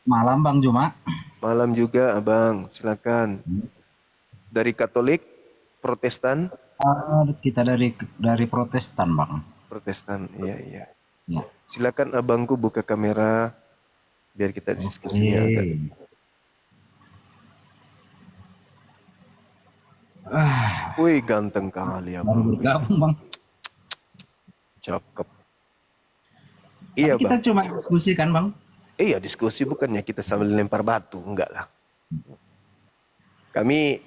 Malam Bang Juma. Malam juga, Abang. Silakan. Dari Katolik, Protestan, Kita dari Protestan Bang. Protestan. Iya, iya. Ya. Silakan abangku buka kamera biar kita diskusinya agak. Oke. Ah, Wih, ganteng kali baru abang. Wih, bergabung Bang. cakep. Tapi Iya, kita bang. cuma diskusi kan Bang. Iya, diskusi bukannya kita sambil lempar batu. Enggak lah. Kami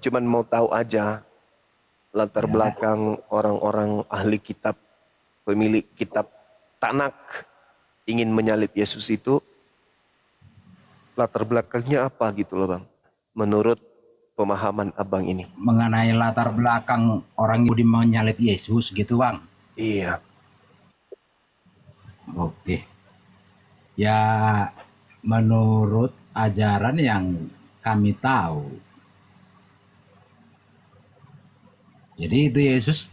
cuman mau tahu aja latar Ya. belakang orang-orang ahli kitab, pemilik kitab Tanak ingin menyalib Yesus itu latar belakangnya apa gitu loh bang. Menurut pemahaman abang ini. Mengenai latar belakang orang Yahudi menyalib Yesus gitu Bang. Iya. Oke. Ya, menurut ajaran yang kami tahu. Jadi itu Yesus,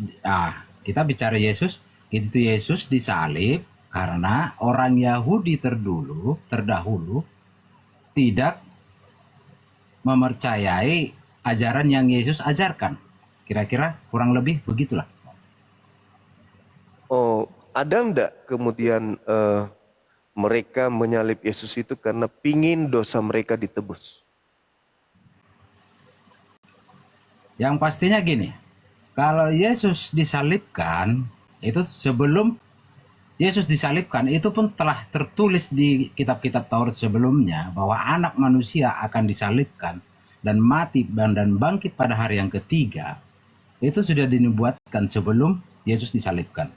kita bicara Yesus, itu Yesus disalib karena orang Yahudi terdahulu tidak mempercayai ajaran yang Yesus ajarkan. Kira-kira kurang lebih begitulah. Oh, ada enggak kemudian mereka menyalib Yesus itu karena pingin dosa mereka ditebus? Yang pastinya gini, kalau Yesus disalibkan, itu sebelum Yesus disalibkan, itu pun telah tertulis di kitab-kitab Taurat sebelumnya bahwa anak manusia akan disalibkan dan mati dan bangkit pada hari yang ketiga. Itu sudah dinubuatkan sebelum Yesus disalibkan.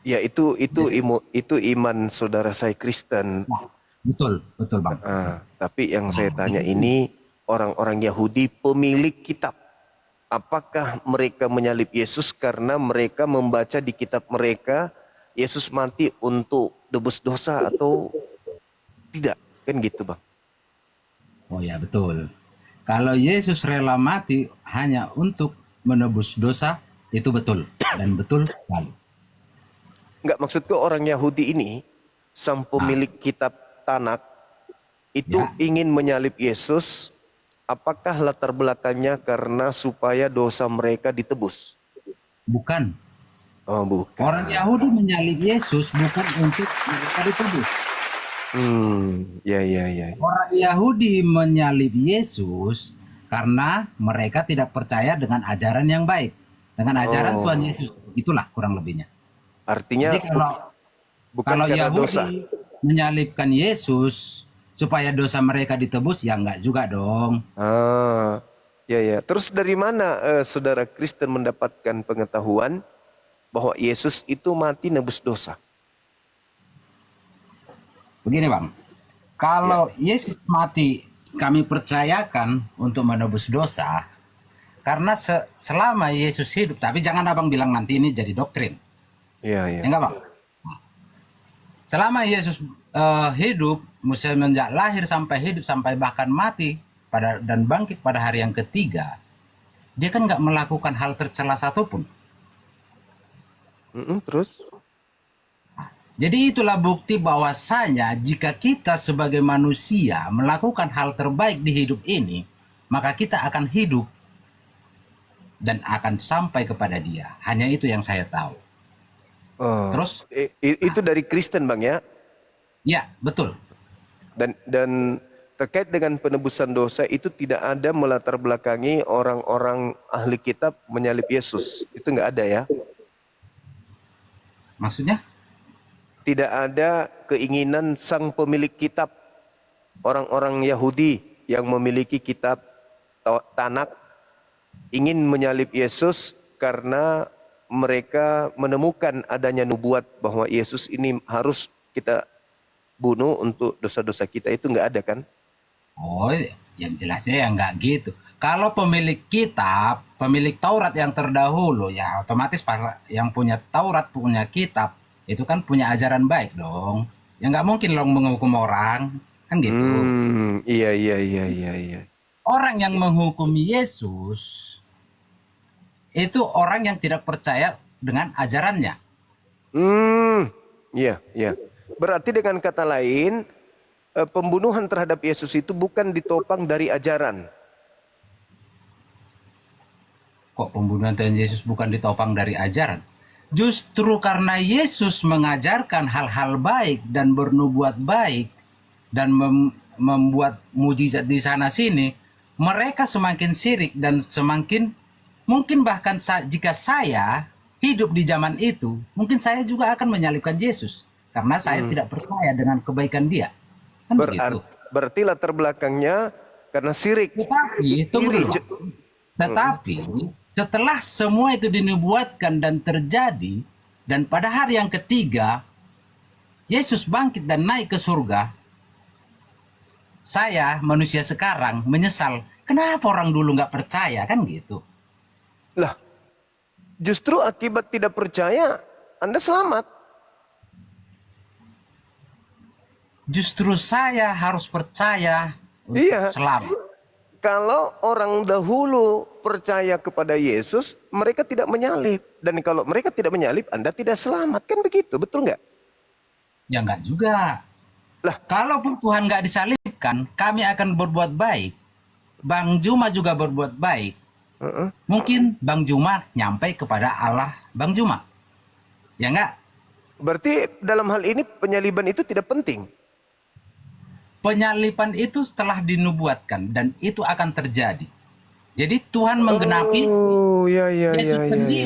Ya Jadi, itu iman saudara saya Kristen. nah, betul, betul Bang. Tapi yang Nah, saya tanya itu ini orang-orang Yahudi pemilik kitab. Apakah mereka menyalib Yesus karena mereka membaca di kitab mereka Yesus mati untuk tebus dosa atau tidak? Kan gitu, Bang. Oh ya betul. Kalau Yesus rela mati hanya untuk menebus dosa, itu betul dan betul sekali. Enggak, maksudku orang Yahudi ini, sang Nah, pemilik kitab Tanak, itu ya, ingin menyalib Yesus, apakah latar belakangnya karena supaya dosa mereka ditebus? bukan. Oh, Orang bukan. Yahudi menyalib Yesus bukan untuk mereka ditebus. Ya, ya, ya. Orang Yahudi menyalib Yesus karena mereka tidak percaya dengan ajaran yang baik, dengan ajaran Tuhan Oh, Yesus. Itulah kurang lebihnya. artinya Jadi kalau bukan kalau karena dosa. Yahudi menyalibkan Yesus supaya dosa mereka ditebus, ya enggak juga dong. Ah, ya, ya. Terus dari mana saudara Kristen mendapatkan pengetahuan bahwa Yesus itu mati nebus dosa? Begini Bang, Ya. kalau Yesus mati kami percayakan untuk menebus dosa, karena selama Yesus hidup, tapi jangan abang bilang nanti ini jadi doktrin. Ya, Ya ya. enggak bang? Selama Yesus hidup, semenjak lahir sampai hidup, sampai bahkan mati, dan bangkit pada hari yang ketiga, dia kan nggak melakukan hal tercela satupun. Terus? Jadi itulah bukti bahwasanya jika kita sebagai manusia melakukan hal terbaik di hidup ini, maka kita akan hidup dan akan sampai kepada dia. Hanya itu yang saya tahu. Oh, Terus, itu dari Kristen bang ya. ya betul. Dan terkait dengan penebusan dosa itu tidak ada melatar belakangi orang-orang ahli kitab menyalib Yesus. Itu nggak ada ya. Maksudnya? Tidak ada keinginan sang pemilik kitab, orang-orang Yahudi yang memiliki kitab Tanak ingin menyalib Yesus karena mereka menemukan adanya nubuat bahwa Yesus ini harus kita bunuh untuk dosa-dosa kita. Itu nggak ada kan? Oh, yang jelasnya ya nggak gitu. Kalau pemilik kitab, pemilik Taurat yang terdahulu, ya otomatis yang punya Taurat, punya kitab, itu kan punya ajaran baik dong. Ya nggak mungkin dong menghukum orang, kan gitu. Iya, iya, iya, iya, iya. Orang yang menghukum Yesus, itu orang yang tidak percaya dengan ajarannya. Hmm, iya, iya. Berarti dengan kata lain, pembunuhan terhadap Yesus itu bukan ditopang dari ajaran. Kok pembunuhan Tuhan Yesus bukan ditopang dari ajaran? Justru karena Yesus mengajarkan hal-hal baik dan bernubuat baik dan membuat mujizat di sana sini, mereka semakin syirik dan semakin mungkin bahkan jika saya hidup di zaman itu, mungkin saya juga akan menyalibkan Yesus karena saya tidak percaya dengan kebaikan Dia. Kan begitu. Berarti latar belakangnya karena syirik. Tetapi tunggu dulu. Tetapi setelah semua itu dinubuatkan dan terjadi, dan pada hari yang ketiga Yesus bangkit dan naik ke surga, saya manusia sekarang menyesal kenapa orang dulu nggak percaya, kan gitu. Lah, justru akibat tidak percaya Anda selamat. Justru saya harus percaya untuk Iya. selamat. Kalau orang dahulu percaya kepada Yesus, mereka tidak menyalib. Dan kalau mereka tidak menyalib, Anda tidak selamat. Kan begitu, betul nggak? Ya nggak juga. Lah, kalaupun Tuhan nggak disalibkan, kami akan berbuat baik. Bang Juma juga berbuat baik. Mungkin Bang Juma nyampe kepada Allah Bang Juma. Ya nggak? berarti dalam hal ini penyaliban itu tidak penting. Penyaliban itu telah dinubuatkan dan itu akan terjadi. Jadi Tuhan menggenapi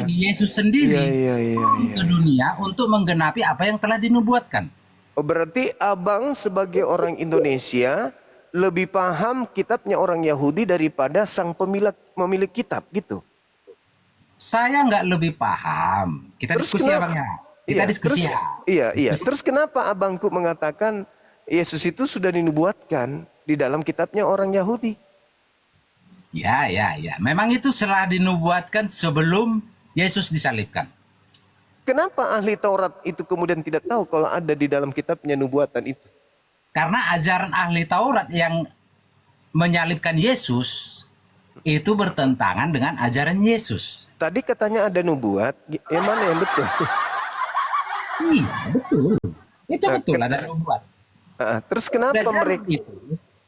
Yesus sendiri ke dunia untuk menggenapi apa yang telah dinubuatkan. Oh, berarti abang sebagai orang Indonesia lebih paham kitabnya orang Yahudi daripada sang pemilik kitab gitu. Saya nggak lebih paham. Kita Terus diskusi ya kenapa? Bang ya. Kita diskusi ya. Iya. Terus kenapa abangku mengatakan Yesus itu sudah dinubuatkan di dalam kitabnya orang Yahudi? Ya. Memang itu telah dinubuatkan sebelum Yesus disalibkan. Kenapa ahli Taurat itu kemudian tidak tahu kalau ada di dalam kitabnya nubuatan itu? Karena ajaran ahli Taurat yang menyalibkan Yesus itu bertentangan dengan ajaran Yesus. Tadi katanya ada nubuat, yang mana yang betul? Iya, betul. Itu betul ada nubuat. Terus kenapa Belajar mereka itu.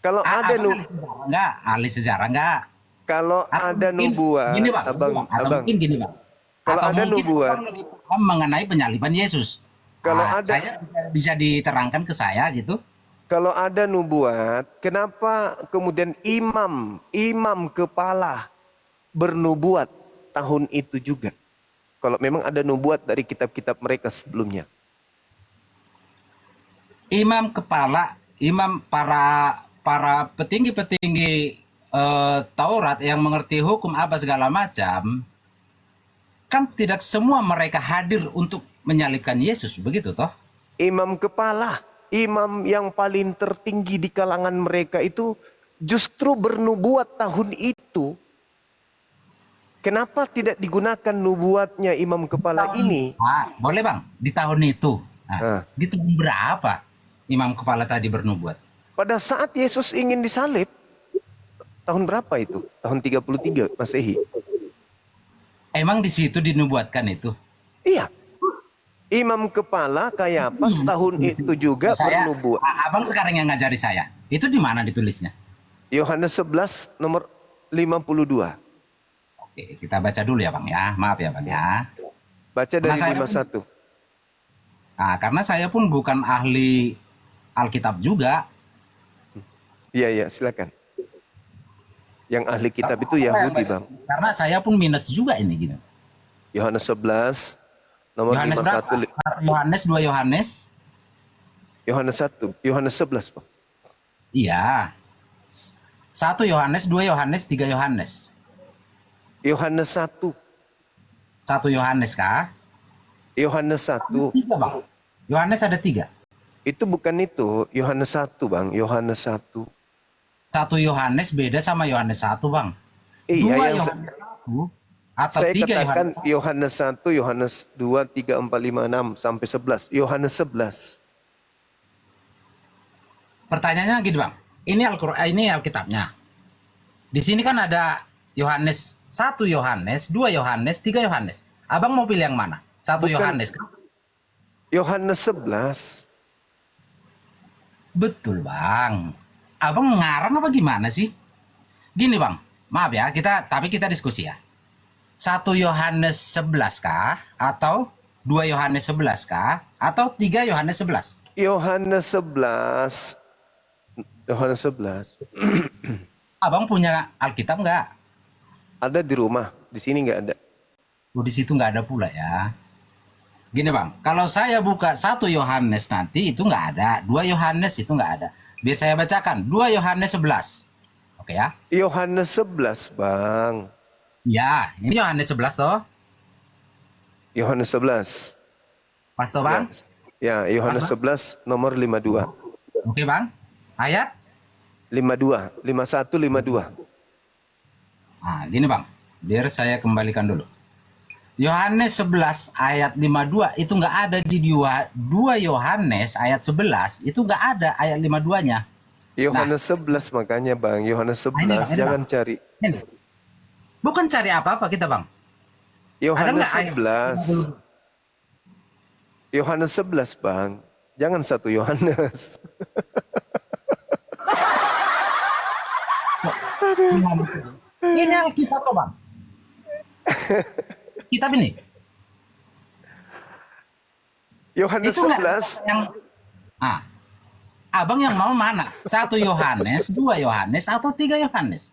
kalau ada ahli sejarah enggak? kalau Atau ada mungkin nubuat, gini Bang, abang, mungkin gini Bang. Kalau Atau ada mungkin nubuat, Abang lebih paham mengenai penyaliban Yesus. Kalau ada- saya bisa diterangkan ke saya gitu. kalau ada nubuat, kenapa kemudian imam kepala bernubuat tahun itu juga? Kalau memang ada nubuat dari kitab-kitab mereka sebelumnya. Imam kepala, para petinggi-petinggi Taurat yang mengerti hukum apa segala macam, kan tidak semua mereka hadir untuk menyalibkan Yesus, begitu toh? Imam kepala, imam yang paling tertinggi di kalangan mereka itu justru bernubuat tahun itu. Kenapa tidak digunakan nubuatnya imam kepala ini? Boleh Bang, di tahun itu. Di tahun berapa imam kepala tadi bernubuat? Pada saat Yesus ingin disalib, tahun berapa itu? Tahun 33 Masehi. Emang di situ dinubuatkan itu? Iya. Imam kepala Kayafas tahun itu juga bernubuat. Abang sekarang yang ngajari saya. Itu di mana ditulisnya? Yohanes 11 nomor 52. Oke, kita baca dulu ya Bang ya. Maaf ya Bang ya. Baca dari 51. Karena saya pun bukan ahli Alkitab juga. Iya, silakan. Yang ahli kitab itu Yahudi, Bang. Karena saya pun minus juga ini gini. Yohanes 11 nomor Yohanes 51. Yohanes, 2 Yohanes. Yohanes 1, Yohanes 11, Bang. Iya. 1 Yohanes, 2 Yohanes, 3 Yohanes. Yohanes 1. 1 Yohanes kah? Yohanes 1. 3 Bang. Yohanes ada 3. Itu bukan itu, Yohanes 1, Bang. Yohanes 1. 1 Yohanes beda sama Yohanes 1, Bang. Iya, 2 yang Yohanes 1 atau saya 3 katakan Yohanes. Yohanes 1, Yohanes 2, 3, 4, 5, 6 sampai 11. Yohanes 11. Pertanyaannya gini, Bang. Ini Al-Qur'an, ini Alkitabnya. Di sini kan ada Yohanes 1 Yohanes, 2 Yohanes, 3 Yohanes. Abang mau pilih yang mana? 1 Bukan. Yohanes. Yohanes 11. Betul bang. Abang ngarang apa gimana sih? Gini bang, maaf ya, tapi kita diskusi ya. 1 Yohanes 11 kah? Atau 2 Yohanes 11 kah? Atau 3 Yohanes 11? Yohanes 11. Yohanes 11. Abang punya Alkitab nggak? Ada di rumah, di sini nggak ada. Oh, di situ nggak ada pula ya. Gini bang, kalau saya buka 1 Yohanes nanti itu nggak ada, 2 Yohanes itu nggak ada. Biar saya bacakan 2 Yohanes 11. Oke ya? Yohanes 11, Bang. Ya, ini Yohanes 11 toh. Yohanes 11. Pas toh Ya, bang? ya Yohanes Pas, Bang? 11 nomor 52. Oke bang. Ayat? 52, 51, 52. Nah, gini bang. Biar saya kembalikan dulu. Yohanes 11 ayat 52 itu nggak ada di 2 Yohanes ayat 11. Itu nggak ada ayat 52-nya. Yohanes 11 makanya, Bang. Yohanes Nah, ini 11, bang, jangan cari. Ini. Bukan cari apa-apa kita bang. Ada Yohanes nggak ayat? 11. Yohanes 11, Bang. Jangan 1 Yohanes. Ini Alkitab loh bang. Kitab ini. Yohanes Itu nggak 11. yang abang yang mau mana? 1 Yohanes, 2 Yohanes, atau 3 Yohanes?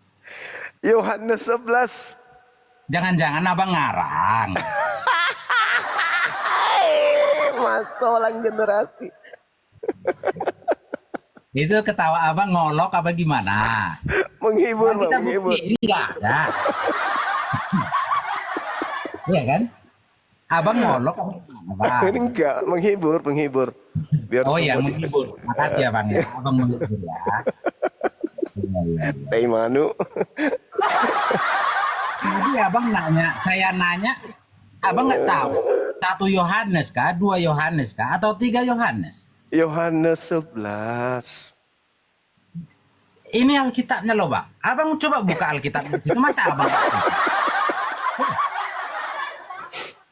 Yohanes 11. Jangan-jangan abang ngarang. Masolang generasi. Itu ketawa abang ngolok apa gimana? Menghibur, Kalau kita Bang, menghibur. bukti ini nggak ada. Iya kan? Abang ngolok apa gimana bang? Enggak, menghibur, menghibur. Biar Oh ya semua menghibur. Makasih ya bang ya. Abang menghibur ya. Iya, iya, iya. Teh Manu. Jadi abang nanya, saya nanya, abang nggak tahu 1 Yohanes kah, 2 Yohanes kah, atau 3 Yohanes? Yohanes 11. Ini Alkitabnya loh bang. Abang coba buka Alkitabnya di situ, masa abang?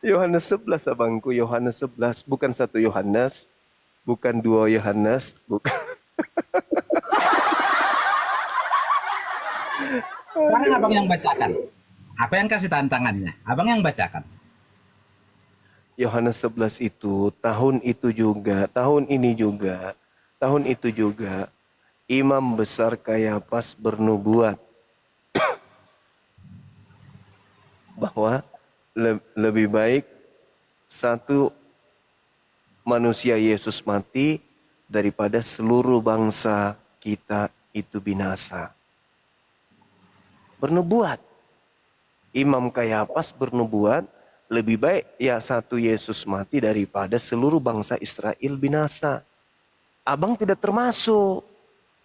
Yohanes 11, abangku. Yohanes 11. Bukan 1 Yohanes. Bukan 2 Yohanes. Bukan. Sekarang abang yang bacakan. Apa yang kasih tantangannya? Abang yang bacakan. Yohanes 11 itu, tahun itu juga, tahun itu juga, Imam Besar Kayafas bernubuat bahwa lebih baik satu manusia Yesus mati daripada seluruh bangsa kita itu binasa. Bernubuat. Imam Kayafas bernubuat, lebih baik ya satu Yesus mati daripada seluruh bangsa Israel binasa. Abang tidak termasuk.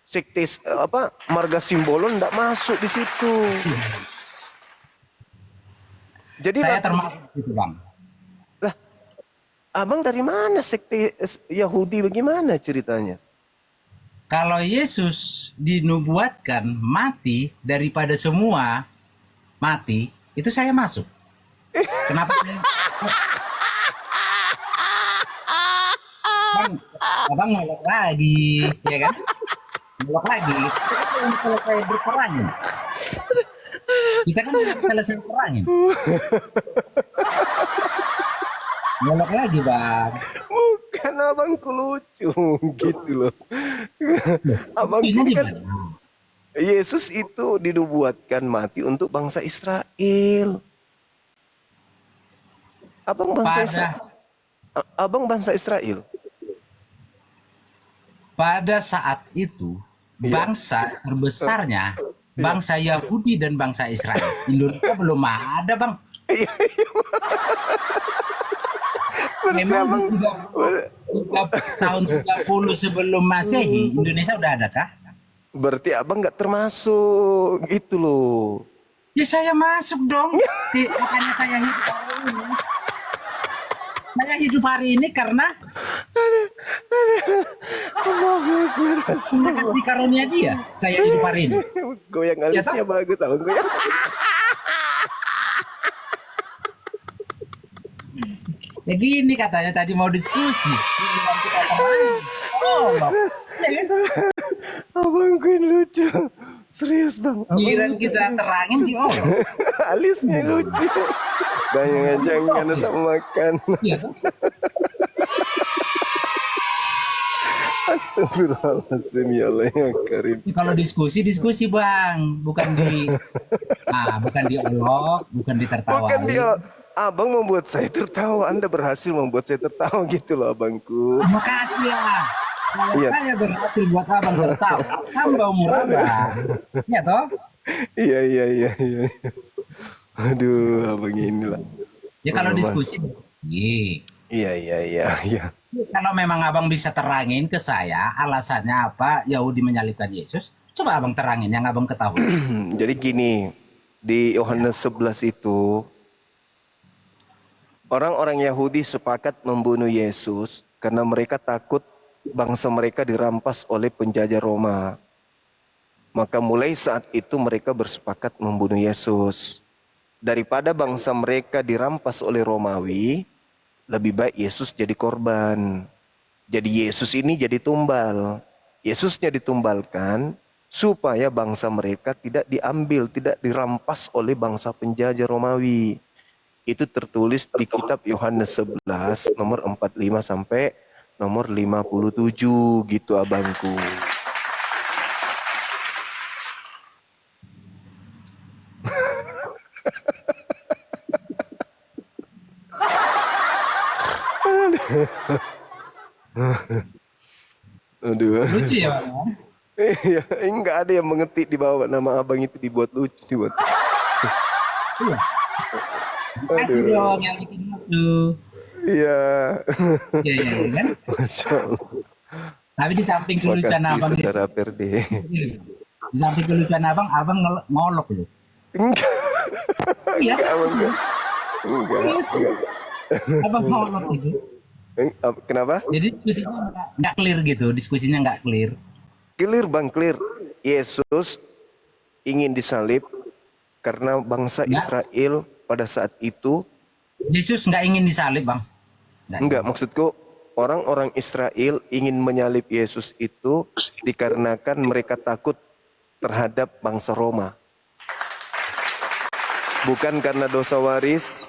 Sekte marga Simbolon tidak masuk di situ. Jadi Saya termasuk itu bang. lah, abang dari mana sekte Yahudi, bagaimana ceritanya? Kalau Yesus dinubuatkan mati daripada semua mati, itu saya masuk. Kenapa? Bang, abang ngolok lagi, ya kan? Ngolok lagi. Kita kan belum selesai berperangin. Kita kan belum selesai perangin. Ngolok lagi, bang. Bukan, abangku lucu gitu loh. Abang Lucunya ini di kan mana? Yesus itu dinubuatkan mati untuk bangsa Israel. Abang bangsa Israel. Abang bangsa Israel. Pada saat itu, bangsa terbesarnya bangsa Yahudi dan bangsa Israel. Indonesia belum ada, bang. Memang di tahun 30 sebelum Masehi, Indonesia udah ada kah? Berarti abang nggak termasuk gitu loh. Ya saya masuk dong. Makanya saya hidup hari ini. Saya hidup hari ini karena kasih karunia dia. Saya hidup hari ini. Goyang alisnya bagus tau, goyang. Ya gini katanya tadi mau diskusi. Oh, Abangku ini lucu. Serius bang. Giliran kita terangin di Allah. Alisnya lucu. Jangan sama makan. Iya toh? Astagfirullahaladzim ya Allah ya Karim. Kalau diskusi bang, bukan diolok, bukan ditertawain. Bukan dia. Abang membuat saya tertawa. Anda berhasil membuat saya tertawa gitu loh abangku. Makasih ya. Kalau Iya. saya berhasil buat abang tertawa, tambah umur abang. Ya toh? Iya. Aduh abang inilah. Ya kalau Abang. diskusi, Iya. kalau memang abang bisa terangin ke saya alasannya apa Yahudi menyalibkan Yesus, coba abang terangin yang abang ketahui. Jadi gini, di Yohanes 11 itu orang-orang Yahudi sepakat membunuh Yesus karena mereka takut bangsa mereka dirampas oleh penjajah Roma. Maka mulai saat itu mereka bersepakat membunuh Yesus. Daripada bangsa mereka dirampas oleh Romawi, lebih baik Yesus jadi korban. Jadi Yesus ini jadi tumbal. Yesusnya ditumbalkan supaya bangsa mereka tidak diambil, tidak dirampas oleh bangsa penjajah Romawi. Itu tertulis di kitab Yohanes 11 nomor 45 sampai nomor 57 gitu abangku. Aduh. Lucu ya bang. Iya, enggak ada yang mengetik di bawah nama abang itu dibuat lucu dibuat. Iya. Kasih dong yang bikin lucu. Iya. Iya kan? Masya Allah. Tapi di samping kelucuan Makasih abang, saudara Perde. di samping kelucuan abang ngolok loh. Enggak, Iya, abang enggak. serius. Abang ngolok gitu. Kenapa? Jadi diskusinya nggak clear gitu, diskusinya nggak clear. Clear bang, clear. Yesus ingin disalib karena bangsa Ya. Israel pada saat itu. Yesus nggak ingin disalib bang. Enggak, maksudku orang-orang Israel ingin menyalib Yesus itu dikarenakan mereka takut terhadap bangsa Roma. Bukan karena dosa waris,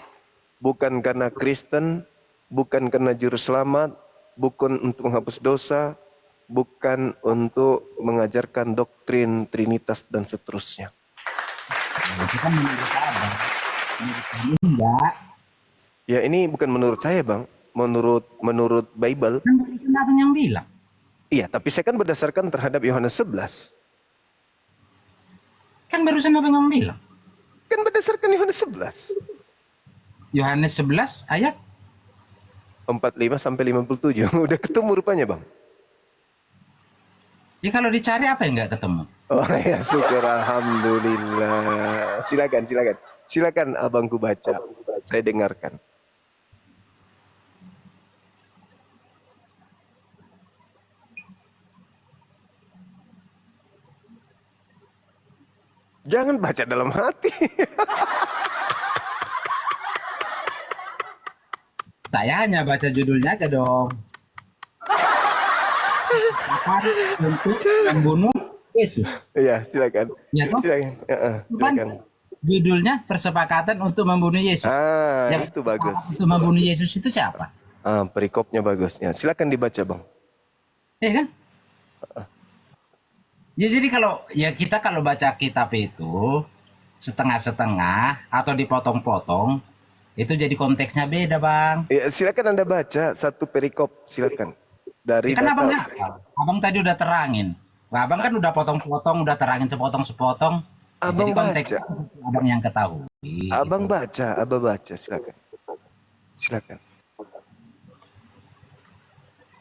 bukan karena Kristen, bukan karena juru selamat, bukan untuk menghapus dosa, bukan untuk mengajarkan doktrin Trinitas dan seterusnya. Itu kan menurut abang. Menurut kami enggak. Ya ini bukan menurut saya bang, menurut Bible. Kan barusan abang yang bilang. Iya, tapi saya kan berdasarkan terhadap Yohanes 11. Kan barusan abang yang bilang. Kan berdasarkan Yohanes 11. Yohanes 11 ayat 45 sampai 57. Udah ketemu rupanya bang. ya kalau dicari apa yang nggak ketemu? Oh ya syukur alhamdulillah. Silakan abangku baca. Saya dengarkan. Jangan baca dalam hati. Saya hanya baca judulnya aja dong. Apa untuk membunuh Yesus? Iya, silakan. Ya toh? Silakan. Judulnya persepakatan untuk membunuh Yesus. Yang itu bagus. Untuk membunuh Yesus itu siapa? Perikopnya bagus. Ya, silakan dibaca, Bang. Ya kan? Ya jadi kita kalau baca kitab itu setengah-setengah atau dipotong-potong itu jadi konteksnya beda, Bang. Ya, silakan Anda baca satu perikop, silakan. Dari Ya kan abang data. abang tadi udah terangin. Wah, abang kan udah potong-potong, udah terangin sepotong-sepotong. Ya, Abang jadi konteksnya abang yang ketahui. Abang gitu. abang baca, silakan. Silakan.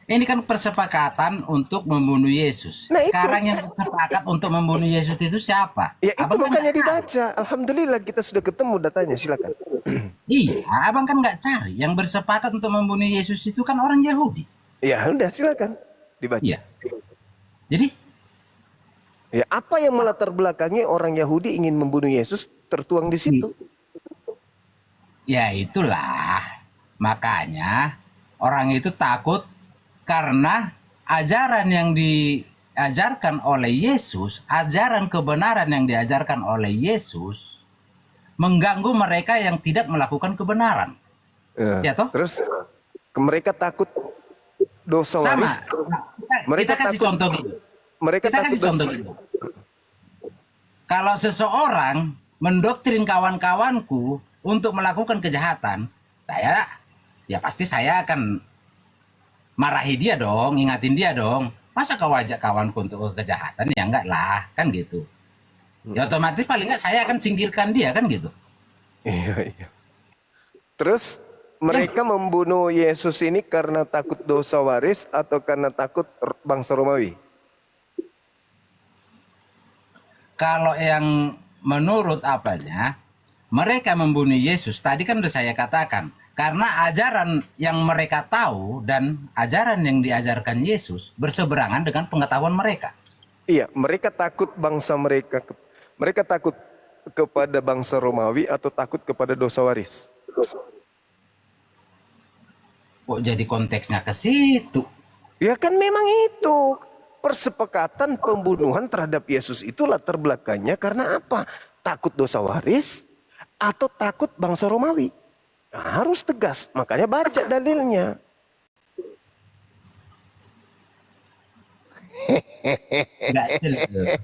Ini kan persepakatan untuk membunuh Yesus. Nah, itu. Sekarang yang sepakat untuk membunuh Yesus itu siapa? Ya itu Abang kan makanya nggak cari. dibaca. Alhamdulillah kita sudah ketemu datanya, silakan. Iya, abang kan nggak cari. Yang bersepakat untuk membunuh Yesus itu kan orang Yahudi. Ya udah silakan dibaca. Iya. Jadi Ya apa yang melatar belakangi orang Yahudi ingin membunuh Yesus tertuang di situ. ya itulah makanya orang itu takut karena ajaran yang diajarkan oleh Yesus, ajaran kebenaran yang diajarkan oleh Yesus mengganggu mereka yang tidak melakukan kebenaran. Ya toh? Terus mereka takut dosa Sama. waris. Kita Mereka kasih takut- contoh gitu. Mereka Kita takut kasih contoh gitu. Kalau seseorang mendoktrin kawan-kawanku untuk melakukan kejahatan, pasti saya akan marahi dia dong, ingatin dia dong. Masa kau ajak kawanku untuk kejahatan? Ya enggak lah, kan gitu. Ya otomatis paling enggak saya akan singkirkan dia, kan gitu. Iya, iya. Terus mereka membunuh Yesus ini karena takut dosa waris atau karena takut bangsa Romawi? Kalau yang menurut apanya, mereka membunuh Yesus, tadi kan udah saya katakan, karena ajaran yang mereka tahu dan ajaran yang diajarkan Yesus berseberangan dengan pengetahuan mereka. Iya, mereka takut bangsa mereka. Mereka takut kepada bangsa Romawi atau takut kepada dosa waris? Kok jadi konteksnya ke situ? Ya kan memang itu. Persepakatan pembunuhan terhadap Yesus itu latar belakangnya karena apa? Takut dosa waris atau takut bangsa Romawi? Nah, harus tegas, makanya baca dalilnya. Nggak jelas.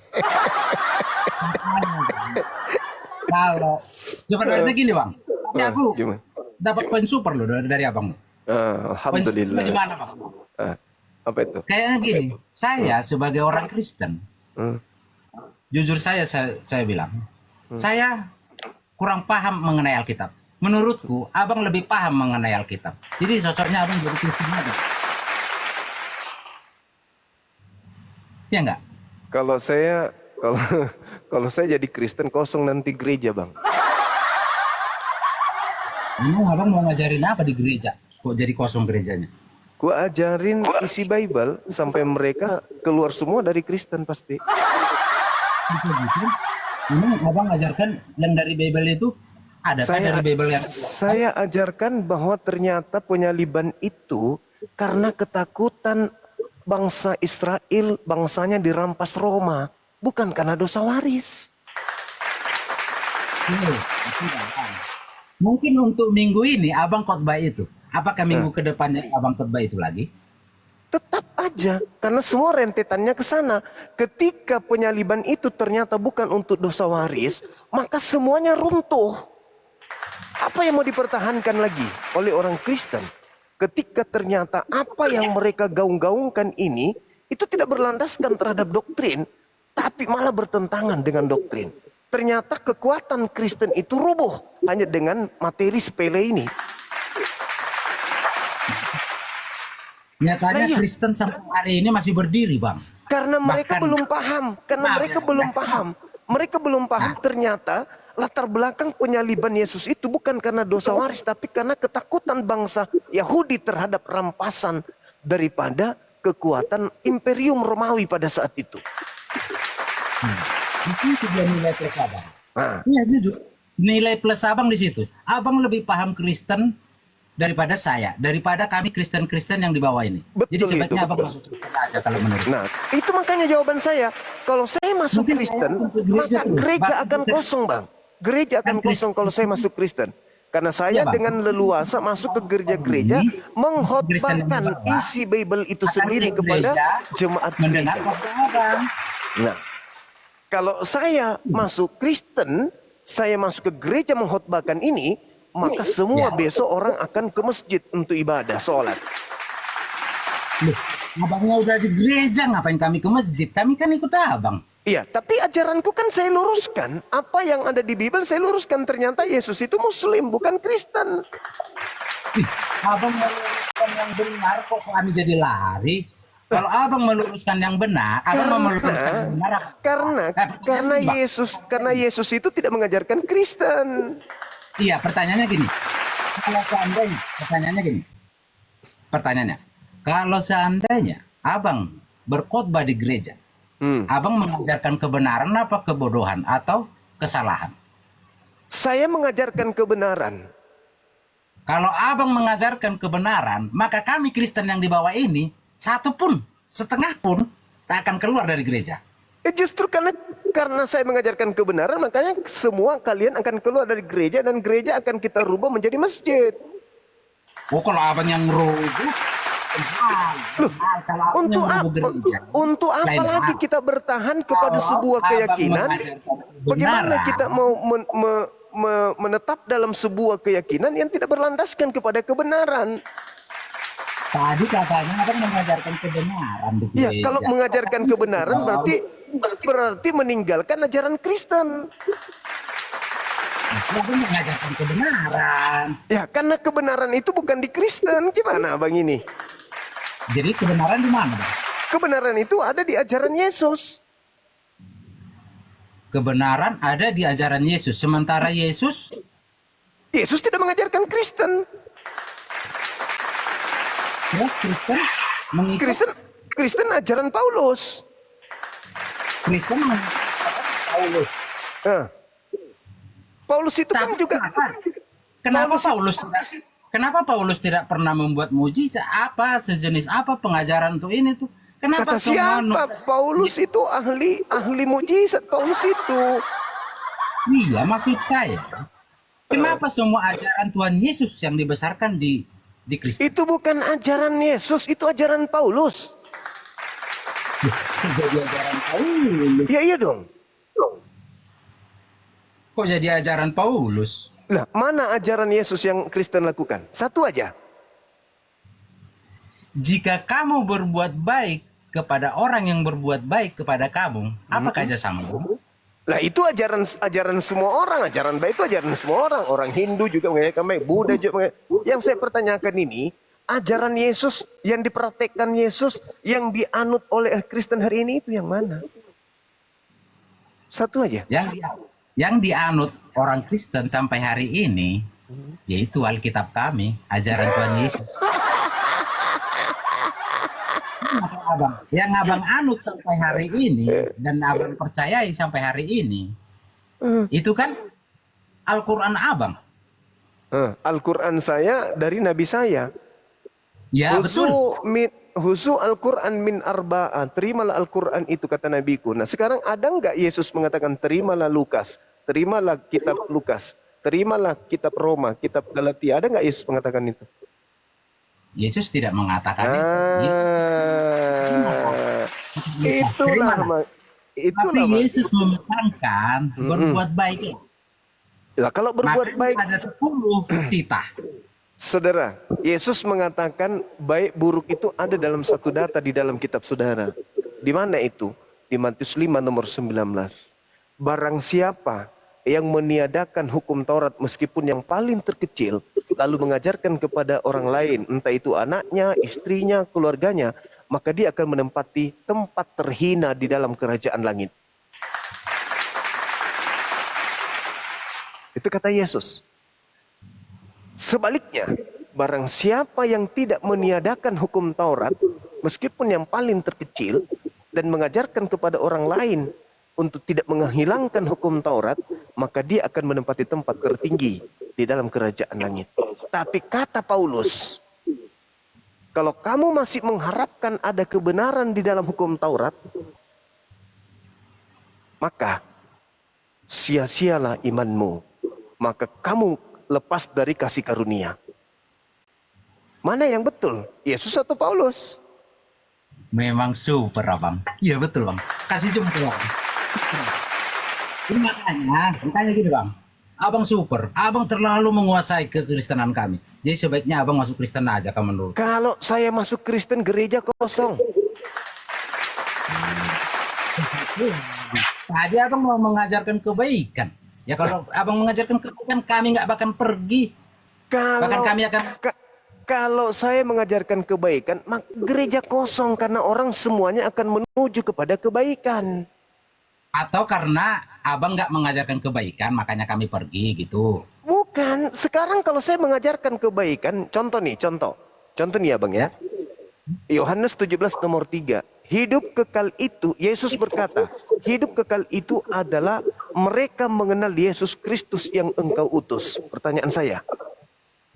Kalau sebenarnya gini bang, tapi aku Gimana? dapat poin super loh dari abang. Poin super Alhamdulillah. gimana bang? Apa itu? Kayaknya gini, saya sebagai orang Kristen, Hmm. jujur saya bilang, saya kurang paham mengenai Alkitab. Menurutku, abang lebih paham mengenai Alkitab. Jadi cocoknya abang jadi Kristen aja. Ya enggak? Kalau saya kalau saya jadi Kristen kosong nanti gereja, Bang. Emang abang mau ngajarin apa di gereja? Kok jadi kosong gerejanya? Gua ajarin isi Bible sampai mereka keluar semua dari Kristen pasti. Gitu. Emang abang ajarkan yang dari Bible itu ada dari Bible yang Saya ajarkan bahwa ternyata penyaliban itu karena ketakutan bangsa Israel, bangsanya dirampas Roma, bukan karena dosa waris. itu gampang. Mungkin untuk minggu ini abang khotbah itu. Apakah minggu ke depannya abang khotbah itu lagi? Tetap aja, karena semua rentetannya ke sana. Ketika penyaliban itu ternyata bukan untuk dosa waris, maka semuanya runtuh. Apa yang mau dipertahankan lagi oleh orang Kristen? Ketika ternyata apa yang mereka gaung-gaungkan ini, itu tidak berlandaskan terhadap doktrin, tapi malah bertentangan dengan doktrin. Ternyata kekuatan Kristen itu rubuh hanya dengan materi sepele ini. Nyatanya Nah, iya. Kristen sampai hari ini masih berdiri, Bang. Karena mereka Bahkan- belum paham. Karena Maaf, mereka ya. belum paham. Mereka belum paham ternyata latar belakang penyaliban Yesus itu bukan karena dosa waris, tapi karena ketakutan bangsa Yahudi terhadap rampasan daripada kekuatan Imperium Romawi pada saat itu. Itu dia nilai plus abang. Nah, Iya jujur. Nilai plus abang di situ. Abang lebih paham Kristen daripada saya, daripada kami Kristen-Kristen yang di bawah ini. Betul Jadi sebaiknya itu, abang betul. masuk Kristen aja kalau menurut. nah, itu makanya jawaban saya. Kalau saya masuk Mungkin Kristen, saya masuk gereja maka terus. gereja Bahkan akan Kristen- kosong, Bang. Gereja akan Kan kosong kalau saya masuk Kristen. Karena saya Iya, Bang. dengan leluasa masuk ke gereja-gereja Kristen yang mengkhotbahkan di bawah isi Bible itu akan sendiri di kepada gereja jemaat mendengar gereja. khotbah abang. Nah, kalau saya masuk Kristen, saya masuk ke gereja mengkhotbahkan ini, maka semua Ya. besok orang akan ke masjid untuk ibadah, sholat. Loh, abangnya udah di gereja, ngapain kami ke masjid? Kami kan ikut abang. Iya, tapi ajaranku kan saya luruskan. Apa yang ada di Bible saya luruskan. Ternyata Yesus itu Muslim, bukan Kristen. Ih, abang meluruskan yang benar kok kami jadi lari? Kalau abang meluruskan yang benar, abang mau meluruskan yang benar. Karena Yesus itu tidak mengajarkan Kristen. Iya, pertanyaannya gini. Kalau seandainya, pertanyaannya, kalau seandainya abang berkhotbah di gereja, abang mengajarkan kebenaran apa kebodohan atau kesalahan? Saya mengajarkan kebenaran. Kalau abang mengajarkan kebenaran, maka kami Kristen yang di bawah ini, satu pun setengah pun tak akan keluar dari gereja. Justru karena saya mengajarkan kebenaran, makanya semua kalian akan keluar dari gereja dan gereja akan kita rubah menjadi masjid. Oh, kalau abang yang rubuh, kalau abang Untuk yang apa? rubuh gereja, Untuk apa lain lagi hal. kita bertahan kepada Kalau sebuah abang keyakinan? mengajarkan Bagaimana kebenaran, kita mau menetap dalam sebuah keyakinan yang tidak berlandaskan kepada kebenaran? tadi katanya abang mengajarkan kebenaran di Ya, gereja. kalau mengajarkan kebenaran berarti meninggalkan ajaran Kristen. Abang mengajarkan kebenaran. Ya, karena kebenaran itu bukan di Kristen. Gimana Bang ini? Jadi kebenaran di mana, Bang? Kebenaran itu ada di ajaran Yesus. Kebenaran ada di ajaran Yesus. Sementara Yesus Yesus tidak mengajarkan Kristen. terus Kristen mengikut Kristen ajaran Paulus. Kristen mengikut Paulus. Nah, Paulus itu kan Tapi juga kenapa Paulus tidak pernah membuat mujizat apa sejenis apa pengajaran untuk ini tuh? Kenapa kata siapa? Paulus itu ahli mujizat. Paulus itu. Iya, maksud saya. Kenapa semua ajaran Tuhan Yesus yang dibesarkan di Kristen? Itu bukan ajaran Yesus, itu ajaran Paulus. Jadi ajaran Paulus. Ya iya dong. Kok jadi ajaran Paulus? Nah, mana ajaran Yesus yang Kristen lakukan? Satu aja. Jika kamu berbuat baik kepada orang yang berbuat baik kepada kamu, apakah kerjasamu? Lah itu ajaran semua orang, ajaran baik itu ajaran semua orang. Orang Hindu juga mengajarkan baik, Buddha juga mengajarkan. Yang saya pertanyakan ini, ajaran Yesus yang dipraktekkan Yesus yang dianut oleh Kristen hari ini itu yang mana? Satu aja. Yang dianut orang Kristen sampai hari ini, yaitu Alkitab kami, ajaran Tuhan Yesus. Yang abang anut sampai hari ini dan abang percayai sampai hari ini, itu kan Al-Quran abang. Al-Quran saya dari Nabi saya. Ya betul. Husu Al-Quran min arba'ah. Terimalah Al-Quran itu kata Nabiku. Nah sekarang ada nggak Yesus mengatakan terimalah Lukas, terimalah kitab Lukas, terimalah kitab Roma, kitab Galatia. Ada nggak Yesus mengatakan itu? Yesus tidak mengatakan Itulah. Tapi Yesus memesankan berbuat baik. Lah kalau berbuat baik ada 10 titah. Saudara, Yesus mengatakan baik buruk itu ada dalam satu data di dalam kitab saudara. Di mana itu? Di Matius 5 nomor 19. Barang siapa yang meniadakan hukum Taurat meskipun yang paling terkecil, lalu mengajarkan kepada orang lain, entah itu anaknya, istrinya, keluarganya, maka dia akan menempati tempat terhina di dalam kerajaan langit. Itu kata Yesus. Sebaliknya, barang siapa yang tidak meniadakan hukum Taurat, meskipun yang paling terkecil, dan mengajarkan kepada orang lain untuk tidak menghilangkan hukum Taurat, maka dia akan menempati tempat tertinggi di dalam kerajaan langit. Tapi kata Paulus, kalau kamu masih mengharapkan ada kebenaran di dalam hukum Taurat, maka sia-sialah imanmu. Maka kamu lepas dari kasih karunia. Mana yang betul? Yesus atau Paulus? Memang super abang. Iya betul bang. Kasih jempol. Ini makanya gini bang. Abang super. Abang terlalu menguasai kekristenan kami. Jadi sebaiknya abang masuk Kristen aja kalau menurut. Kalau saya masuk Kristen, gereja kosong. Tadi abang mau mengajarkan kebaikan. Ya kalau abang mengajarkan kebaikan, kami nggak bahkan pergi. Bahkan kami akan. Kalau saya mengajarkan kebaikan, maka gereja kosong karena orang semuanya akan menuju kepada kebaikan. Atau karena abang nggak mengajarkan kebaikan, makanya kami pergi gitu. Bukan. Sekarang kalau saya mengajarkan kebaikan, contoh nih abang ya. Yohanes 17 nomor 3. Hidup kekal itu, Yesus berkata, hidup kekal itu adalah mereka mengenal Yesus Kristus yang engkau utus. Pertanyaan saya,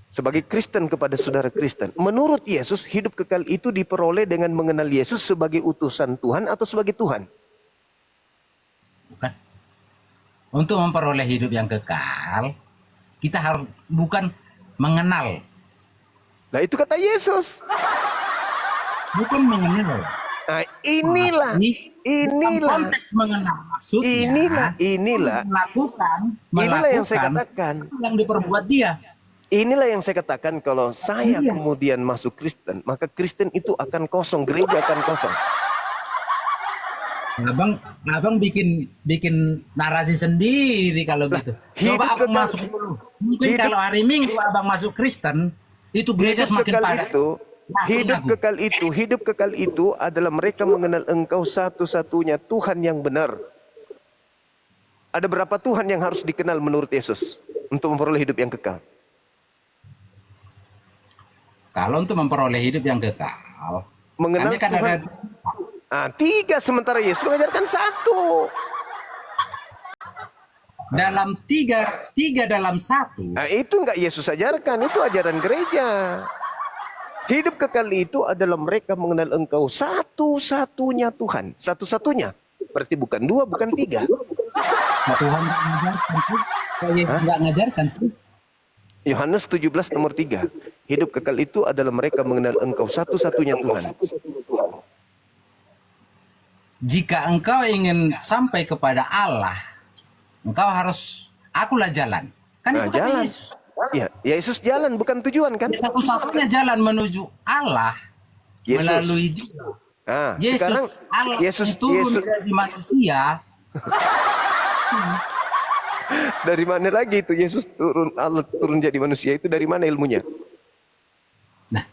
sebagai Kristen kepada saudara Kristen. Menurut Yesus, hidup kekal itu diperoleh dengan mengenal Yesus sebagai utusan Tuhan atau sebagai Tuhan? Bukan. Untuk memperoleh hidup yang kekal, kita harus bukan mengenal, Nah itu kata Yesus. bukan mengenal. Nah inilah, Tapi dalam inilah, konteks mengenal maksudnya, inilah melakukan yang saya katakan. yang diperbuat dia. Inilah yang saya katakan, kalau saya kemudian masuk Kristen, maka Kristen itu akan kosong, gereja akan kosong. Abang bikin narasi sendiri kalau gitu. Coba abang masuk dulu. Mungkin kalau hari Minggu abang masuk Kristen, itu gereja semakin padat. Hidup kekal itu adalah mereka mengenal Engkau satu-satunya Tuhan yang benar. Ada berapa Tuhan yang harus dikenal menurut Yesus untuk memperoleh hidup yang kekal? Kalau untuk memperoleh hidup yang kekal, Mengenal kan Tuhan. Tiga, sementara Yesus mengajarkan satu. dalam tiga dalam satu. Itu enggak Yesus ajarkan, itu ajaran gereja. Hidup kekal itu adalah mereka mengenal Engkau satu-satunya Tuhan. Satu-satunya. Berarti bukan dua, bukan tiga. Tuhan nggak ngajarkan sih. Yohanes 17 nomor 3. Hidup kekal itu adalah mereka mengenal Engkau satu-satunya Tuhan. Jika engkau ingin sampai kepada Allah, engkau harus akulah jalan. Kan itu kata Jalan. Yesus. Ya, Yesus jalan bukan tujuan kan? Satu-satunya jalan menuju Allah Yesus. melalui dia. Yesus, Sekarang Allah Yesus turun dari manusia. dari mana lagi itu Yesus turun, Allah turun jadi manusia, itu dari mana ilmunya? Nah,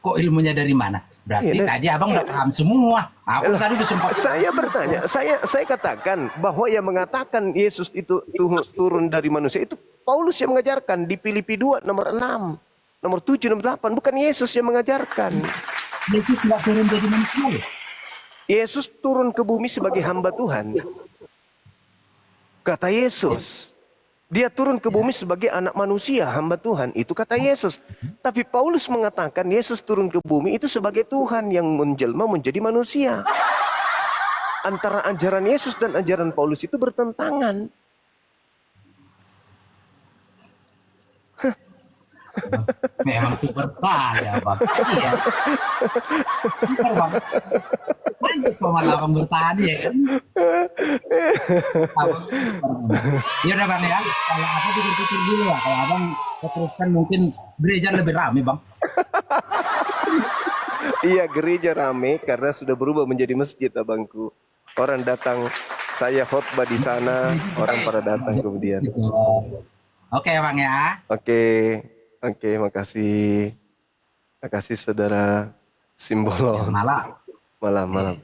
kok ilmunya dari mana? Berarti tadi abang udah paham semua. Aku tadi udah sempat. Saya bertanya, saya katakan bahwa yang mengatakan Yesus itu turun dari manusia itu Paulus yang mengajarkan di Filipi 2 nomor 6, nomor 7, nomor 8. Bukan Yesus yang mengajarkan. Yesus nggak turun dari manusia loh. Yesus turun ke bumi sebagai hamba Tuhan. Kata Yesus. Dia turun ke bumi sebagai anak manusia, hamba Tuhan. Itu kata Yesus. Tapi Paulus mengatakan Yesus turun ke bumi itu sebagai Tuhan yang menjelma menjadi manusia. Antara ajaran Yesus dan ajaran Paulus itu bertentangan. Memang super ya bang. Iya. Super bang. Pantas kok malah abang bertahan ya kan. Ya udah bang ya. Kalau aku pikir-pikir dulu ya. Kalau abang teruskan mungkin gereja lebih ramai bang. Iya, gereja rame karena sudah berubah menjadi masjid, abangku. Orang datang, saya khotbah di sana, orang pada datang kemudian. Oke bang ya. Oke, makasih. Makasih saudara Simbolon. Malam. Malam.